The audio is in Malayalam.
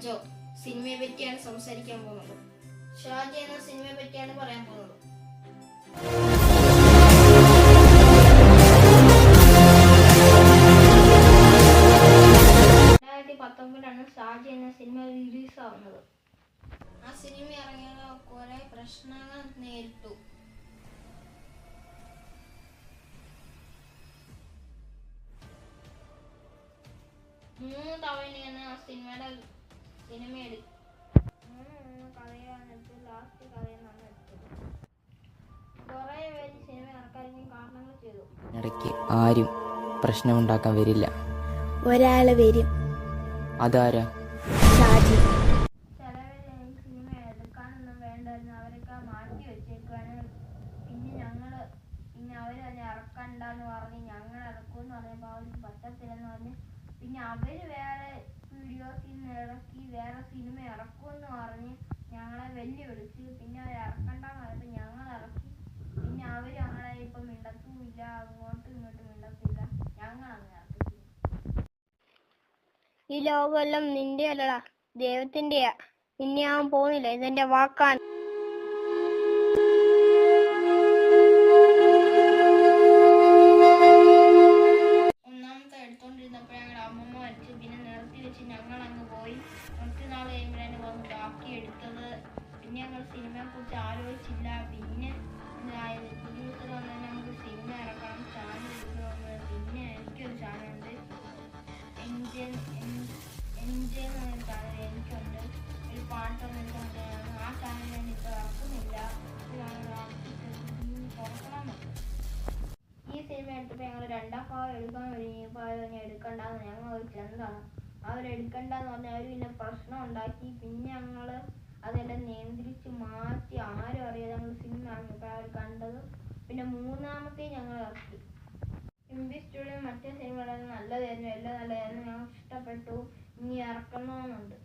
ഷാജോ സിനിമയെ പറ്റിയാണ് സംസാരിക്കാൻ പോകുന്നത്. ഷാജി എന്ന സിനിമയെ പറ്റിയാണ് പറയാൻ പോകുന്നത്. 2019 ഷാജി എന്ന സിനിമ റിലീസ് ആവുന്നത്. ആ സിനിമ ഇറങ്ങിയ കുറെ പ്രശ്നങ്ങൾ നേരിട്ടു. മൂന്ന് തവണയാണ് ആ സിനിമ എടുത്തത്. മൂന്ന് കഥയാണ് ലാസ്റ്റ് കഥയെന്നാണ് എടുത്തത്. കുറെ പേര് സിനിമ ഇറക്കാനും കാരണങ്ങൾ ചെയ്തു. ഇടയ്ക്ക് ആരും പ്രശ്നമുണ്ടാക്കാൻ വരില്ല. ഒരാള് വരും. അതാരാ? ഷാജി. ചിലവര് സിനിമ എടുക്കാനൊന്നും വേണ്ടായിരുന്നു, അവരൊക്കെ മാറ്റി വെച്ചേക്കാണ്. പിന്നെ അവര് തന്നെ ഇറക്കണ്ടെന്ന് പറഞ്ഞ് ഞങ്ങൾ ഇറക്കുമെന്ന് പറഞ്ഞപ്പോൾ അവർക്ക് പറ്റത്തില്ലെന്ന് പറഞ്ഞ് പിന്നെ അവര് വേറെ വീഡിയോസിൽ നിന്ന് ഇറക്കി വേറെ സിനിമ ഇറക്കുമെന്ന് പറഞ്ഞ് ഞങ്ങളെ വെല്ലുവിളിച്ച്. പിന്നെ അവർ ഇറക്കണ്ടെന്ന് പറഞ്ഞപ്പോൾ ഞങ്ങൾ ഇറക്കി. പിന്നെ അവര് ഞങ്ങളെ ഇപ്പം മിണ്ടത്തുമില്ല, അങ്ങോട്ടും ഇങ്ങോട്ടും മിണ്ടത്തില്ല. ഞങ്ങൾ അങ്ങ് ഇറക്കി. ഈ ലോകമെല്ലാം നിന്റെ അല്ലടാ, ദൈവത്തിന്റെയാ. ഇനി ഞാൻ പോകുന്നില്ല, ഇതെന്റെ വാക്കാണ്. ഒന്നാമത്തെ എടുത്തോണ്ടിരുന്നപ്പോൾ ഞങ്ങളുടെ അമ്മമ്മ വരച്ച് പിന്നെ നിർത്തി വെച്ച് ഞങ്ങൾ അങ്ങ് പോയി. കുറച്ച് നാൾ കഴിയുമ്പോഴാണ് വന്ന് ബാക്കി എടുത്തത്. പിന്നെ ഞങ്ങൾ സിനിമയെ കുറിച്ച് ആലോചിച്ചില്ല. പിന്നെ പ്രൊഡ്യൂസർ വന്നാൽ നമുക്ക് സിനിമ ഇറക്കണം, ചാനൽ വന്നത്. പിന്നെ എനിക്കൊരു ചാനലുണ്ട്, എൻജെ എന്ന് പറഞ്ഞ ചാനൽ എനിക്കുണ്ട്. ഒരു പാട്ടൊന്നും ആ ചാനൽ ഞാൻ ഇപ്പോൾ ഇറക്കുന്നില്ല. തുറക്കണമെന്നുണ്ട്. ഈ സിനിമ എടുത്തപ്പോൾ ഞങ്ങൾ രണ്ടാം ഭാഗം എടുക്കാൻ കഴിഞ്ഞപ്പോൾ അവർ എടുക്കണ്ടെന്ന് ഞങ്ങൾ എന്താണ് അവരെടുക്കണ്ടെന്ന് പറഞ്ഞാൽ അവർ പിന്നെ പ്രശ്നം ഉണ്ടാക്കി. പിന്നെ ഞങ്ങൾ അതെല്ലാം നിയന്ത്രിച്ച് മാറ്റി. ആരും അറിയാതെ ഞങ്ങൾ സിനിമ ഇറങ്ങിയപ്പോൾ അവർ കണ്ടത്. പിന്നെ മൂന്നാമത്തെ ഞങ്ങൾ ഇറക്കി. എംബി സ്റ്റുഡിയോ മറ്റേ സിനിമകളെല്ലാം നല്ലതായിരുന്നു, എല്ലാം നല്ലതായിരുന്നു, ഞങ്ങൾക്ക് ഇഷ്ടപ്പെട്ടു. ഇനി ഇറക്കണമെന്നുണ്ട്.